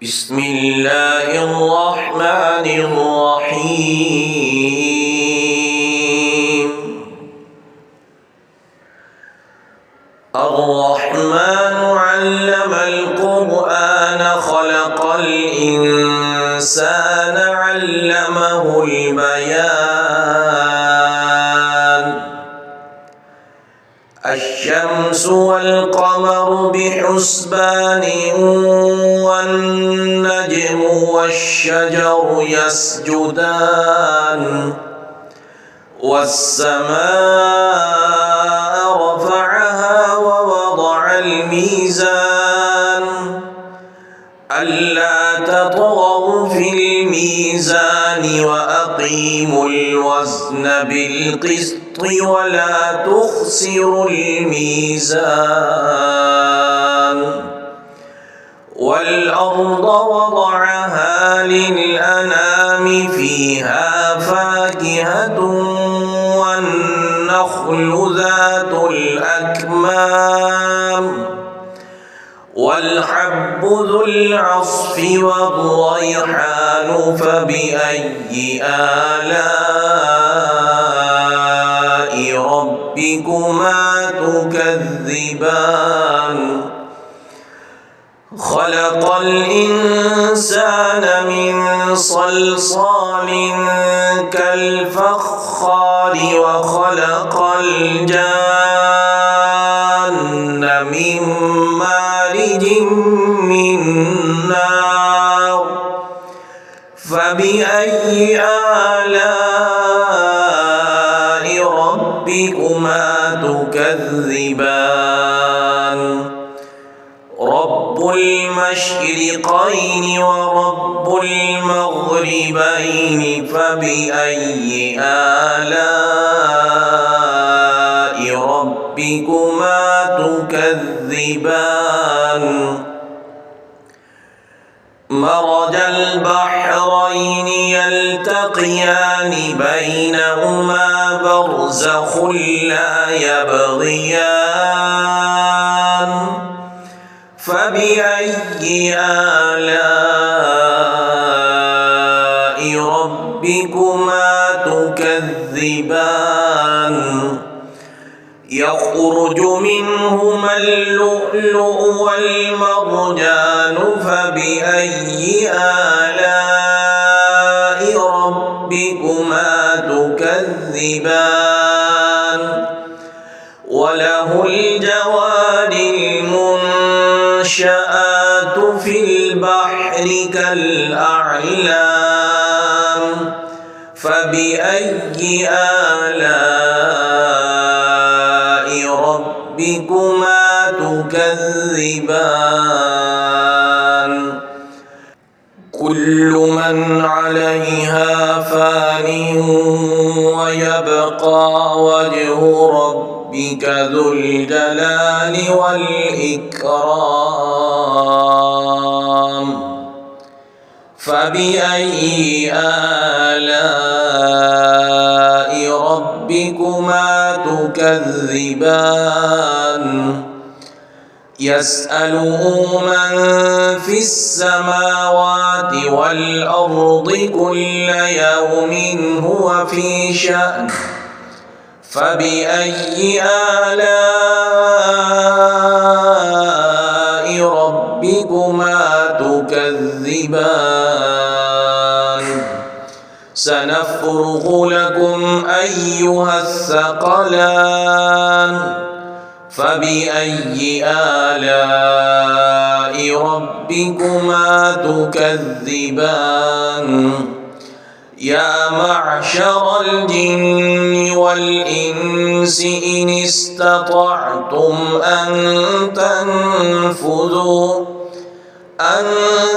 بسم الله الرحمن الرحيم. الرحمن علم القرآن خلق الإنسان علمه البيان. الشمس والقمر بحسبان والنجم والشجر يسجدان والسماء رفعها ووضع الميزان ألا تطغوا في الميزان وأقيموا الوزن بالقسط ولا تخسروا الميزان. والأرض وضعها للأنام فيها فاكهة والنخل ذات الأكمام والحب ذو العصف والريحان فبأي آلاء ربكما تكذبان. خلق الإنسان من صلصال كالفخار وخلق الجان من مارج من نار فبأي آلاء ربكما تكذبان. رب المشرقين ورب المغربين فبأي آلاء ربكما تكذبان. مرج البحرين يلتقيان بينهما برزخ لا يبغيان فبأي آلاء ربكما تكذبان. يخرج منهما اللؤلؤ والمرجان فبأي آلاء ربكما تكذبان. وله الجوار المنشآت في البحر كالأعلام فبأي آلاء ربكما تكذبان. كل من عليها فان ويبقى وجه ربك ذو الجلال والإكرام فبأي آلاء ربكما تكذبان. يسأله من في السماوات والأرض كل يوم هو في شأن فبأي آلاء ربكما تكذبان. سنفرغ لكم أيها الثقلان فبأي آلاء ربكما تكذبان. يا معشر الجن والإنس إن استطعتم أن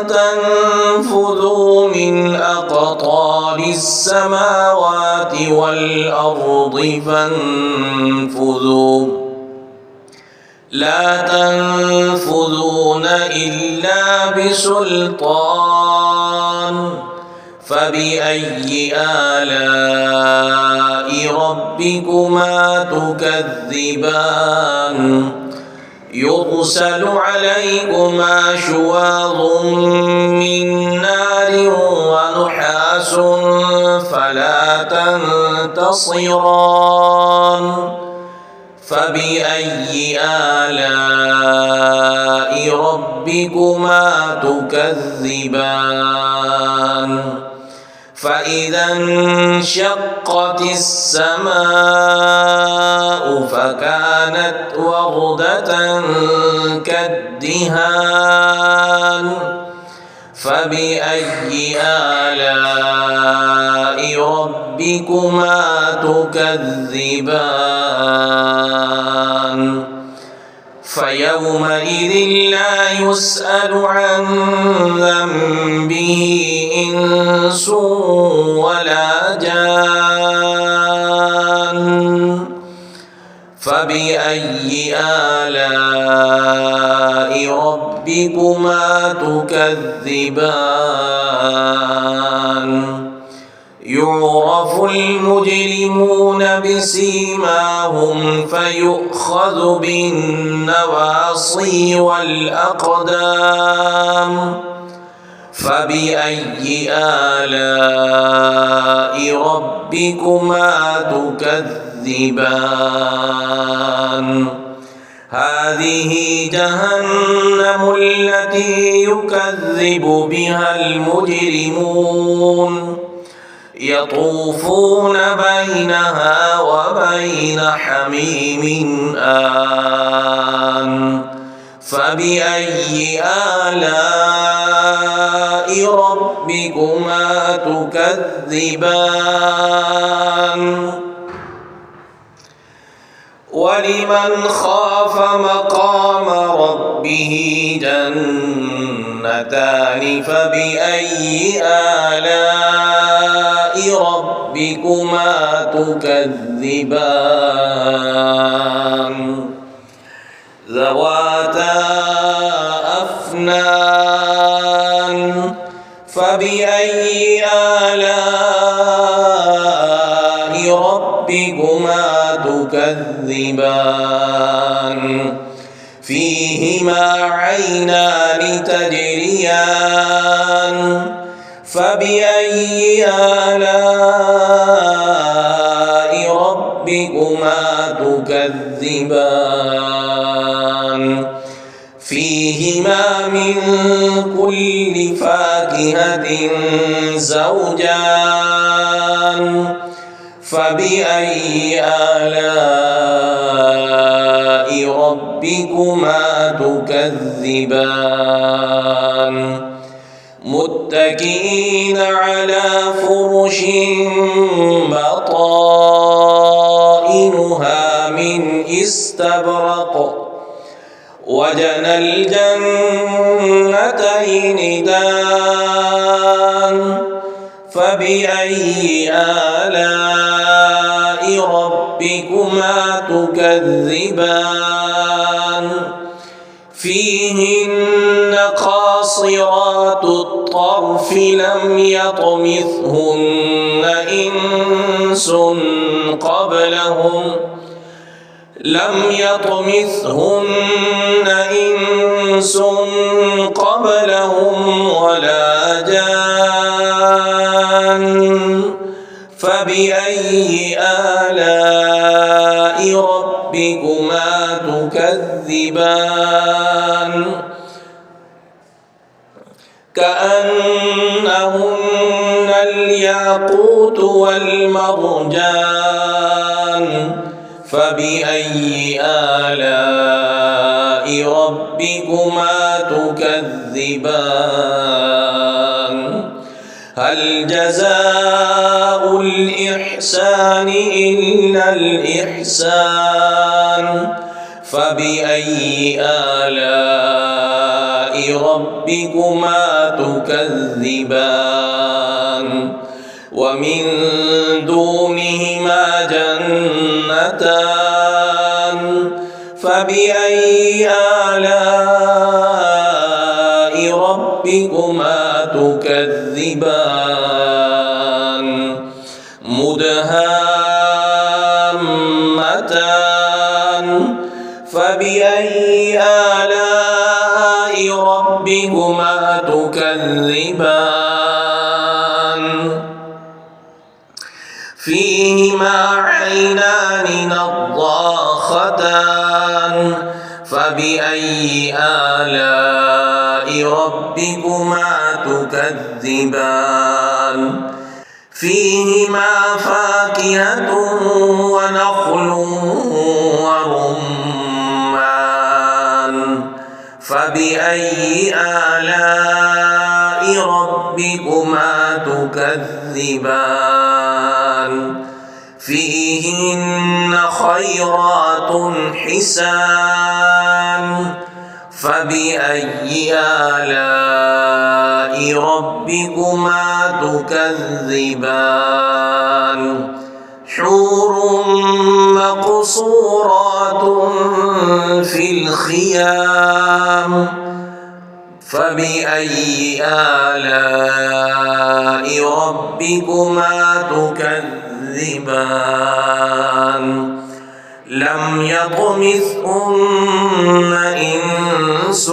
تنفذوا من أقطار السماوات والأرض فانفذوا لا تنفذون إلا بسلطان فبأي آلاء ربكما تكذبان. يرسل عليكما شواظ ينتصران فبأي آلاء ربكما تكذبان فإذا انشقت السماء فكانت وردة كالدهان فبأي آلاء ربكما تكذبان فيومئذ لا يسأل عن ذنبه إنس ولا جان فبأي آلاء ربكما تكذبان يعرف المجرمون بسيماهم فيؤخذ بالنواصي والأقدام فبأي آلاء ربكما تكذبان هذه جهنم التي يكذب بها المجرمون يطوفون بينها وبين حميم آن فبأي آلاء ربكما تكذبان ولمن خاف مقام ربه جنتان فبأي آلاء ربكما تكذبان ذواتا أفنان فبأي آلاء ربكما تكذبان فيهما عينان تجريان فبأي آلاء ربكما تكذبان فيهما من كل فاكهة زوجان فبأي آلاء ربكما تكذبان متكئين على فرش بطائنها من استبرق وجنى الجنتين دان فبأي آلاء ربكما تكذبان فيهن قاصرات الطرف لم يطمثهن إنس قبلهم ولا جان فبأي آلاء ربكما تكذبان كأنهن الياقوت والمرجان فبأي آلاء ربكما تكذبان هل جزاء الإحسان إلا الإحسان فبأي آلاء ربكما تكذبان ومن دونهما جنتان فبأي آلاء ربكما تكذبان مدهامتان فبأي آلاء ربكما تكذبان فيهما نضاختان فبأي آلاء ربكما تكذبان فيهما فاكهة ونخل ورمان فبأي آلاء ربكما تكذبان فيهن خيرات حسان فبأي آلاء ربكما تكذبان حور مقصورات في الخيام فبأي آلاء ربكما تكذبان لم يطمثهن إنس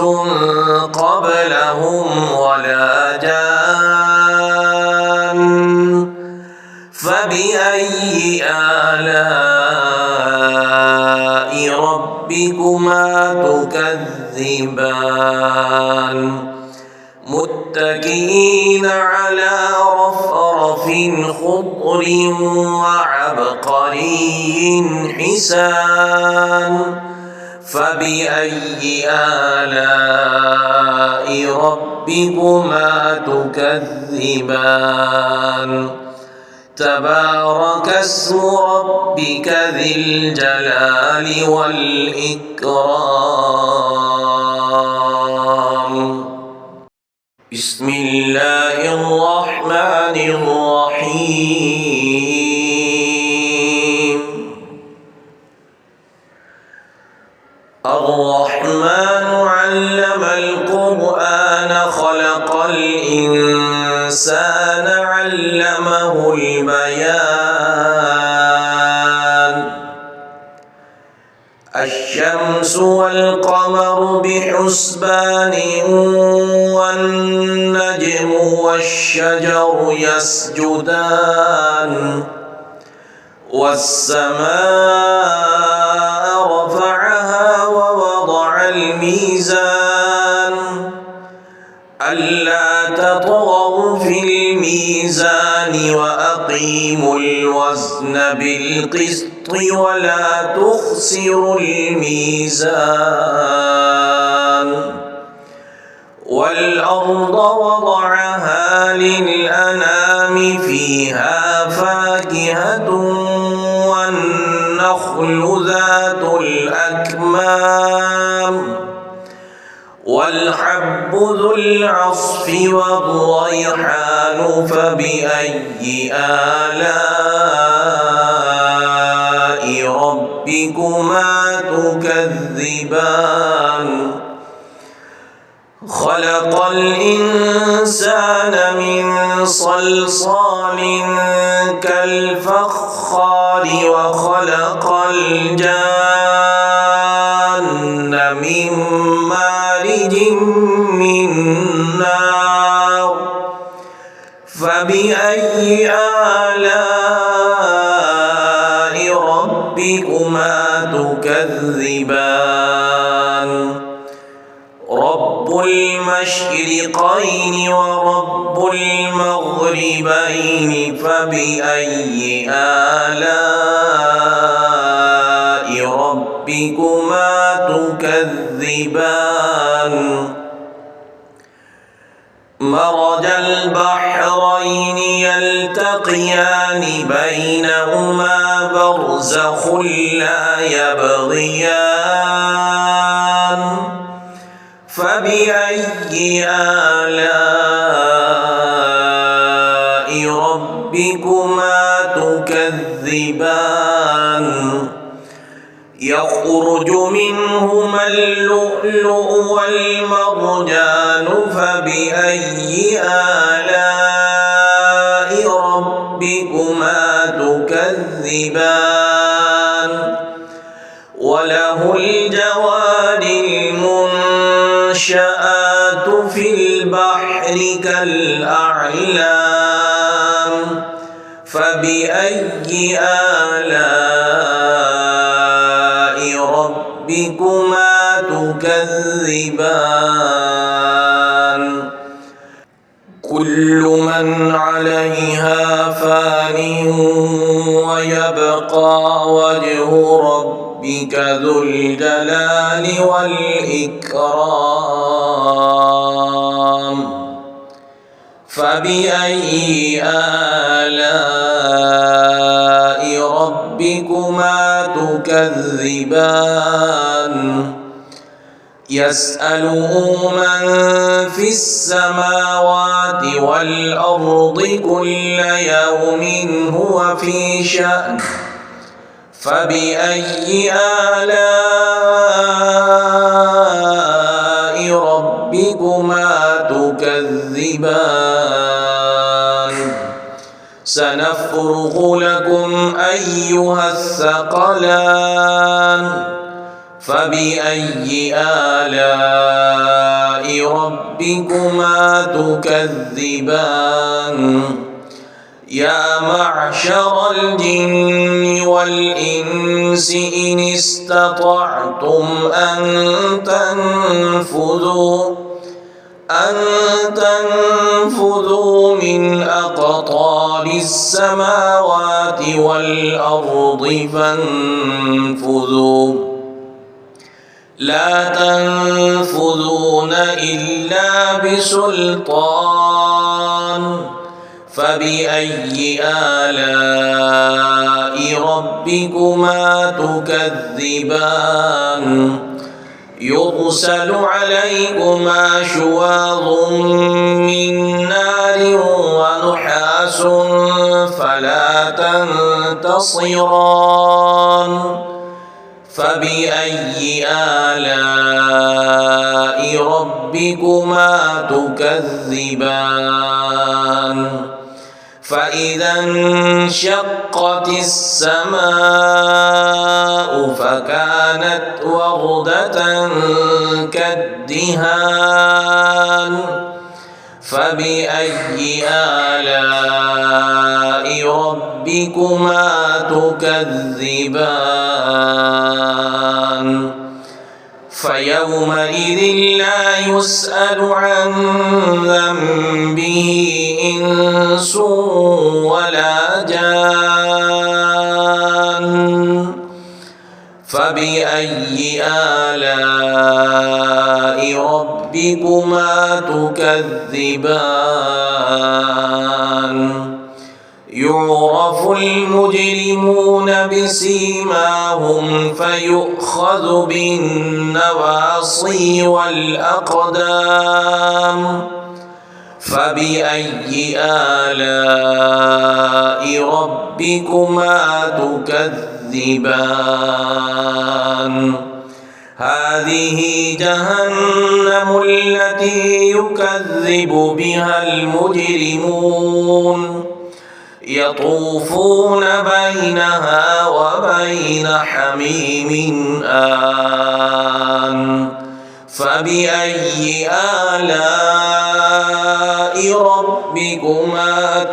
قبلهم ولا جان فبأي آلاء ربكما تكذبان متكئين على رفرف خضر وعبقري حسان فبأي آلاء ربكما تكذبان تبارك اسم ربك ذي الجلال والإكرام بسم الله الرحمن الرحيم الرحمن علم القرآن خلق الإنسان علمه البيان الشمس والقمر بحسبان والنجم والشجر يسجدان والسماء رفعها ووضع الميزان ألا تطغوا في الميزان وأقيموا الوزن بالقسط ولا تخسروا الميزان والأرض وضعها للأنام فيها فاكهة والنخل ذات الأكمام والحب ذو العصف والريحان فبأي آلاء ربكما تكذبان خلق الإنسان من صلصال كالفخار وخلق الجان من مارج من نار فبأي آلاء ربكما تكذبان رب المشرقين ورب المغربين فبأي آلاء ربكما تكذبان مرج البحرين يلتقيان بينهما برزخ لا يبغيان فبأي آلاء ربكما تكذبان يخرج منهما اللؤلؤ والمرجان فبأي آلاء ربكما تكذبان وله الجوار المنشآت في البحر كالأعلام فبأي آلاء ربكما تكذبان كل من عليها فان ويبقى وجه ربك ذو الجلال والإكرام فبأي آلاء ربكما تكذبان يسأله من في السماوات والأرض كل يوم هو في شأن فبأي آلاء ربكما تكذبان سنفرغ لكم أيها الثقلان فبأي آلاء ربكما تكذبان يا معشر الجن والإنس إن استطعتم أن تنفذوا من أقطار السماوات والأرض فانفذوا لا تنفذون إلا بسلطان فبأي آلاء ربكما تكذبان يرسل عليكما شواظ من نار ونحاس فلا تنتصران فبأي آلاء ربكما تكذبان فإذا انشقت السماء فكانت وردة كالدهان فبأي آلاء ربكما تكذبان فيومئذ لا يسأل عن ذنبه إنس ولا جان فبأي آلاء ربكما تكذبان يعرف المجرمون بسيماهم فيؤخذ بالنواصي والأقدام فبأي آلاء ربكما تكذبان هذه جهنم التي يكذب بها المجرمون يطوفون بينها وبين حميم آن فبأي آلاء ربكما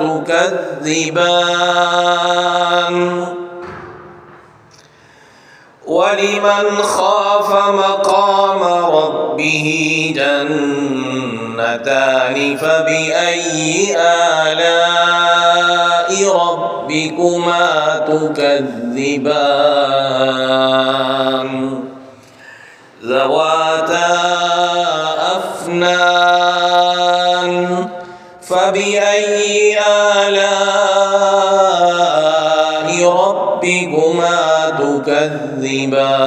تكذبان ولمن خاف مقام ربه جنتان فبأي آلاء ربكما تكذبان ذواتا أفنان فبأي آلاء ربكما تكذبان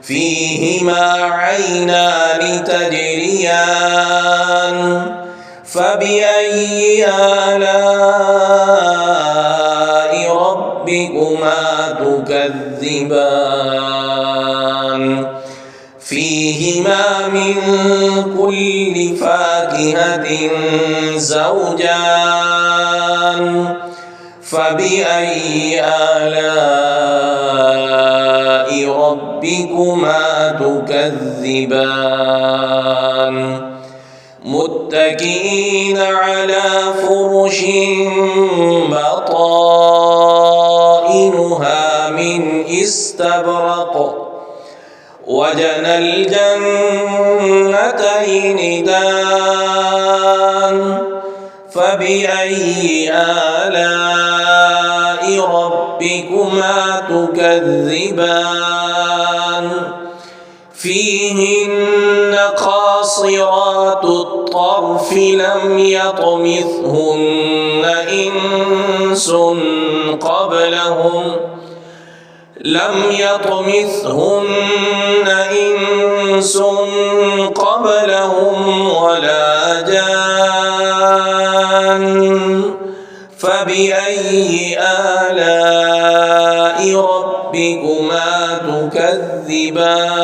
فيهما عينان تجريان فبأي آلاء ربكما تكذبان فيهما من كل فاكهة زوجان فبأي آلاء ربكما تكذبان متكئين على فرش بطائنها من استبرق وجنى الجنتين دان فبأي آلاء ربكما تكذبان فيهن قاصرات الطرف لم يطمثهن إنس قبلهم ولا جان فبأي آلاء ربكما تكذبان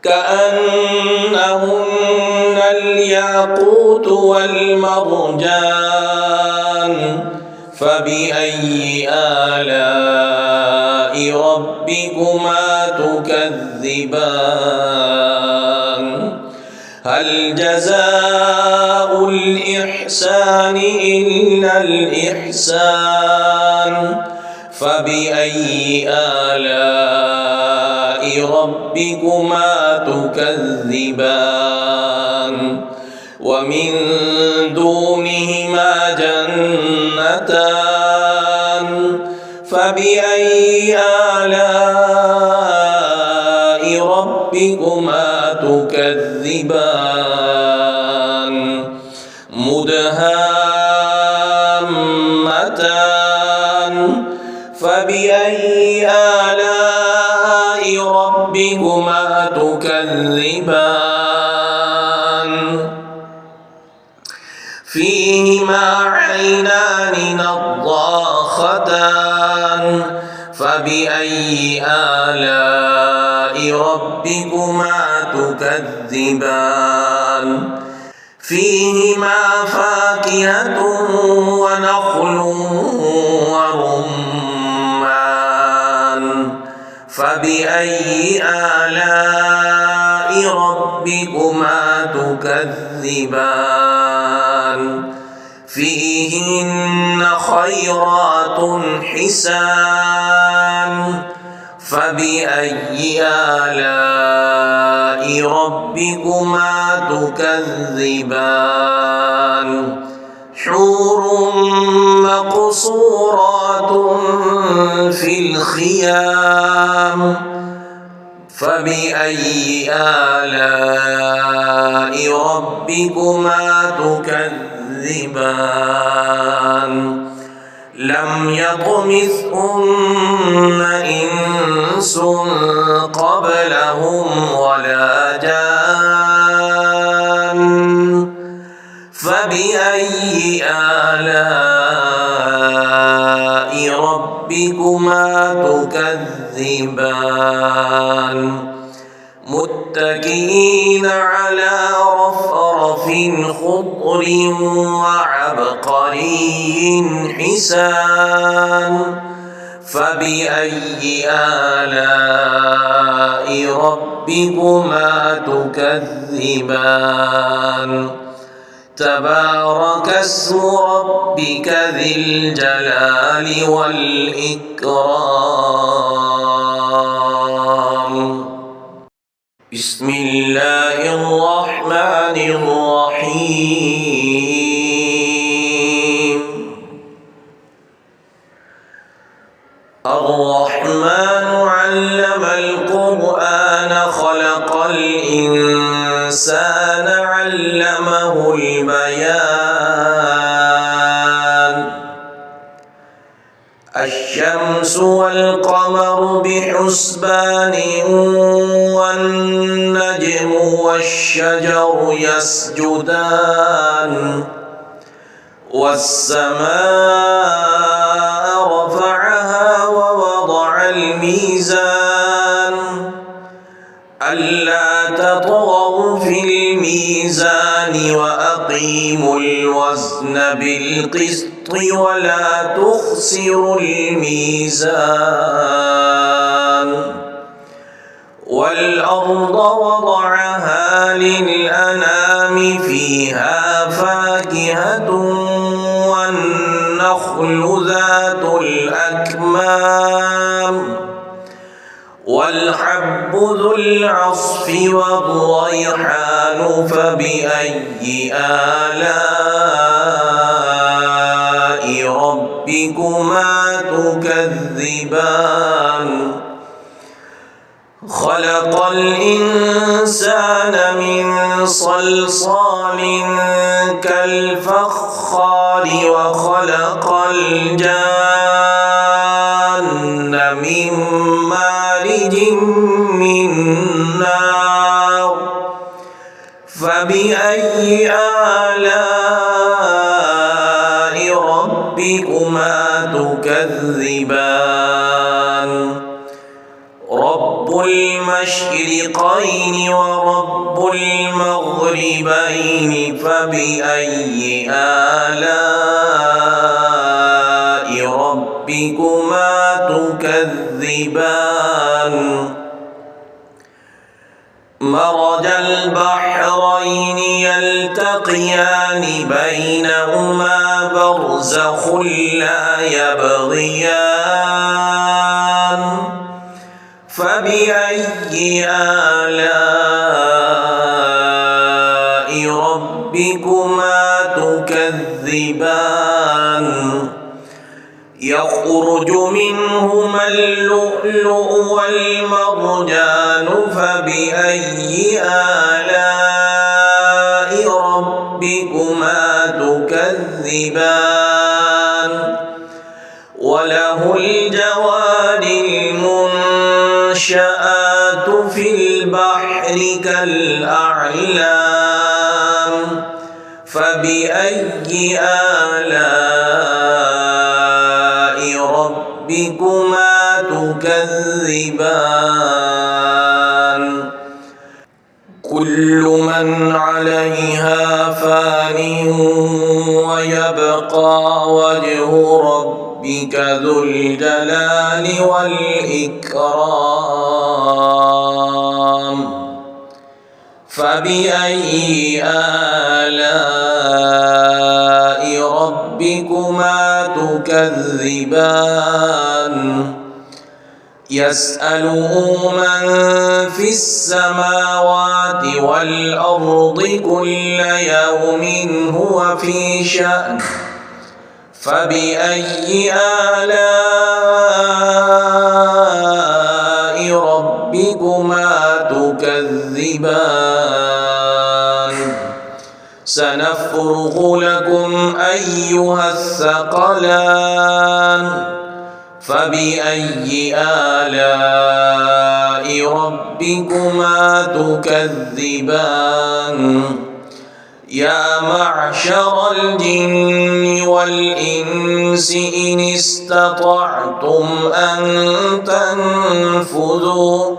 كأنهن الياقوت والمرجان فبأي آلاء ربكما تكذبان هل جزاء الإحسان إلا الإحسان فبأي آلاء ربكما تكذبان ومن دونهما جنتان فبأي آلاء ربكما تكذبان مدهامتان فبأي آلاء ربكما تكذبان فيهما عينان نضاختان فبأي آلاء ربكما تكذبان فيهما فاكهة ونخل ورمان فبأي آلاء ربكما تكذبان فيهن خيرات حسان فبأي آلاء ربكما تكذبان حور مقصورات في الخيام فبأي آلاء ربكما تكذبان لم يطمثهن إنس قبلهم ولا جان فبأي آلاء ربكما تكذبان متكئين على رفرف خضر وعبقري حسان فبأي آلاء ربكما تكذبان تبارك اسم ربك ذي الجلال والإكرام بسم الله الرحمن الرحيم الرحمن علم القرآن خلق الإنسان علمه البيان الشمس والقمر بحسبان والنجم والشجر يسجدان والسماء رفعها ووضع الميزان ألا تطغوا في الميزان وأقيموا الوزن بالقسط ولا تخسروا الميزان والأرض وضعها للأنام فيها فاكهة والنخل ذات الأكمام والحب ذو العصف والريحان فبأي آلاء ربكما تكذبان خلق الإنسان من صلصال كالفخار وخلق الجان من مارج من نار فبأي آلاء ربكما تكذبان رب المشرقين ورب المغربين فبأي آلاء ربكما تكذبان مرج البحرين يلتقيان بينهما برزخ لا يبغيان فبأي آلاء ربكما تكذبان يخرج منهما اللؤلؤ والمرجان فبأي آلاء ربكما تكذبان وله الجوار المنشآت في البحر كالأعلام فبأي آلاء ربكما تكذبان كل من عليها فان ويبقى وجه ربك ذو الجلال والإكرام فبأي آلاء ربكما تكذبان يسأله من في السماوات والأرض كل يوم هو في شأن فبأي آلاء ربكما تكذبان سنفرغ لكم أيها الثقلان فبأي آلاء ربكما تكذبان يا معشر الجن والإنس إن استطعتم أن تنفذوا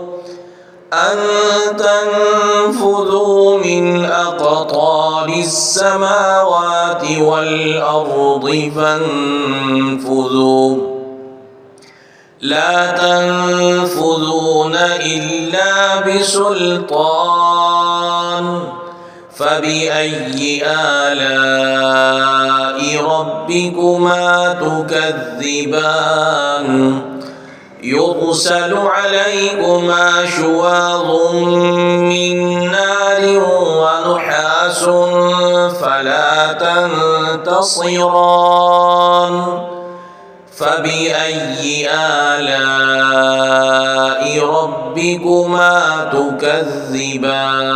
من أقطار السماوات والأرض فانفذوا لا تنفذون إلا بسلطان فبأي آلاء ربكما تكذبان يرسل عليكما شواظ من نار ونحاس فلا تنتصران فبأي آلاء ربكما تكذبان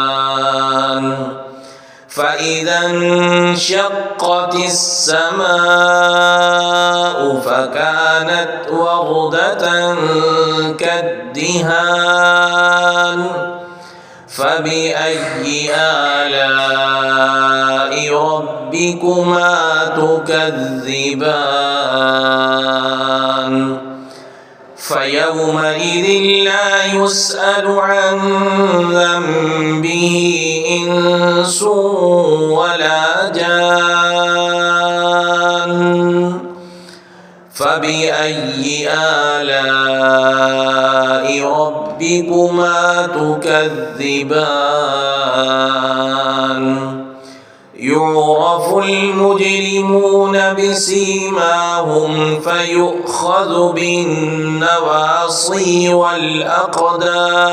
فإذا انشقت السماء فكانت وردة كالدهان فبأي آلاء ربكما تكذبان فيومئذ لا يسأل عن ذنبه إنس ولا جان فبأي آلاء ربكما ربكما تكذبان يعرف المجرمون بسيماهم فيؤخذ بالنواصي والأقدام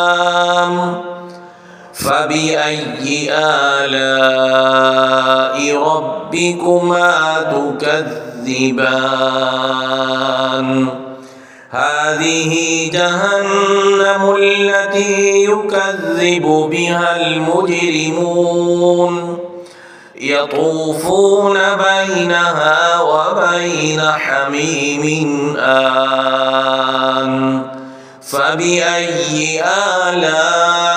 فبأي آلاء ربكما تكذبان هذه جهنم التي يكذب بها المجرمون يطوفون بينها وبين حميم آن فبأي آلاء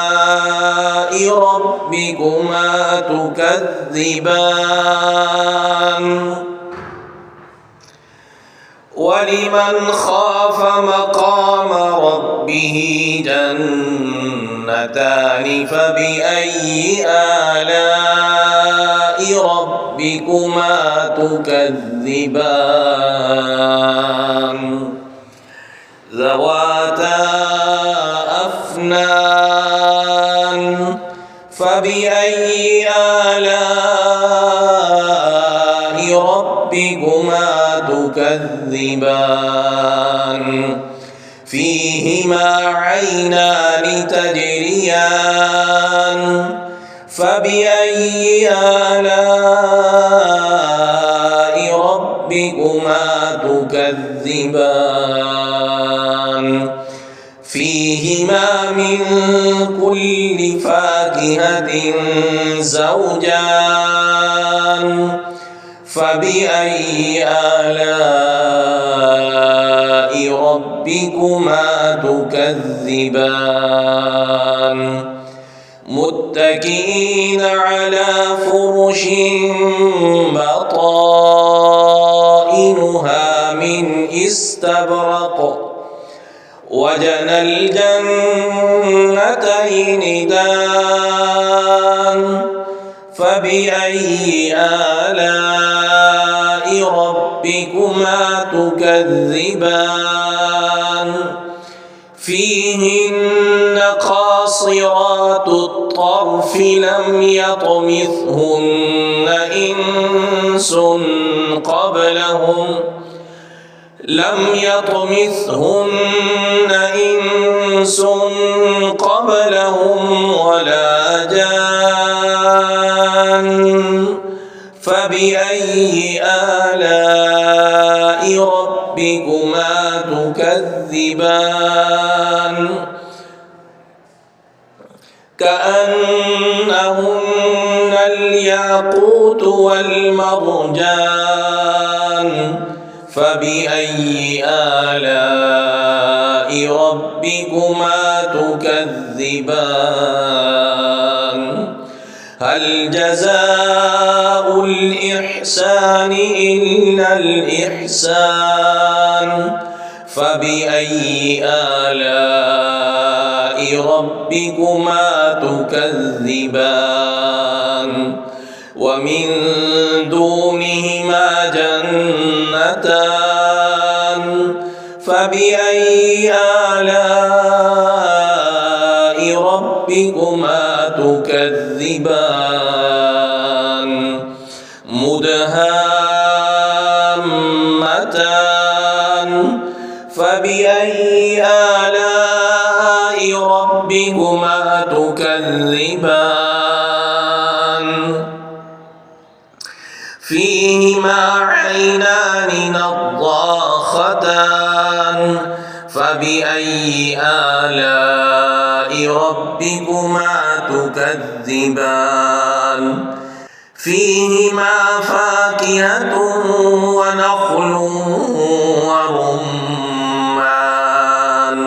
ربكما تكذبان ولمن خاف مقام ربه جنتان فبأي آلاء ربكما تكذبان ذواتا أفنان فبأي آلاء ربكما تكذبان فيهما عينان تجريان فبأي آلاء ربكما تكذبان فيهما من كل فاكهة زوجان فبأي آلاء ربكما تكذبان متكئين على فرش بطائنها من استبرق وجنى الجنتين دان فبأي آلاء ربكما تكذبان فيهن قاصرات الطرف لم يطمثهن إنس قبلهم ولا جان فبأي آلاء ربكما تكذبان كأنهن الياقوت والمرجان فبأي آلاء ربكما تكذبان هل جزاء الإحسان إلا الإحسان فبأي آلاء ربكما تكذبان ومن دونهما جنتان فبأي آلاء ربكما تكذبان مدهامتان فبأي آلاء ربكما تكذبان فيهما عينان نضاختان فبأي آلاء ربكما تكذبان فيهما فاكهة ونخل ورمان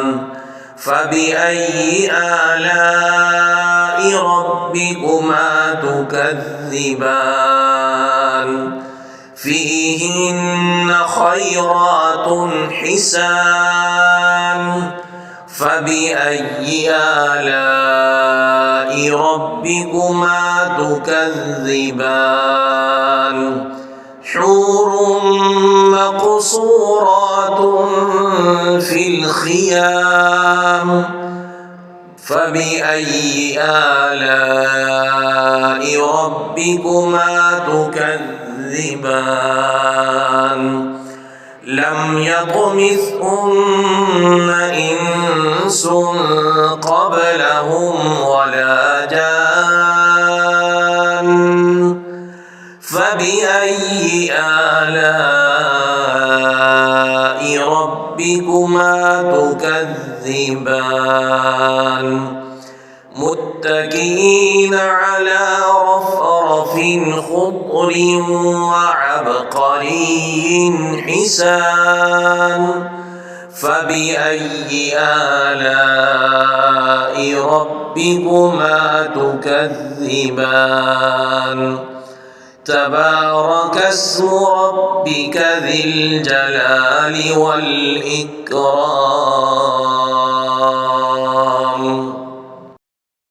فبأي آلاء ربكما تكذبان فيهن خيرات حسان فبأي آلاء ربكما تكذبان حور مقصورات في الخيام فبأي آلاء ربكما تكذبان لم يطمثهن إنس قبلهم ولا جان فبأي آلاء ربكما تكذبان متكئين على رفرف خضر وعبقري حسان فبأي آلاء ربكما تكذبان تبارك اسم ربك ذي الجلال والإكرام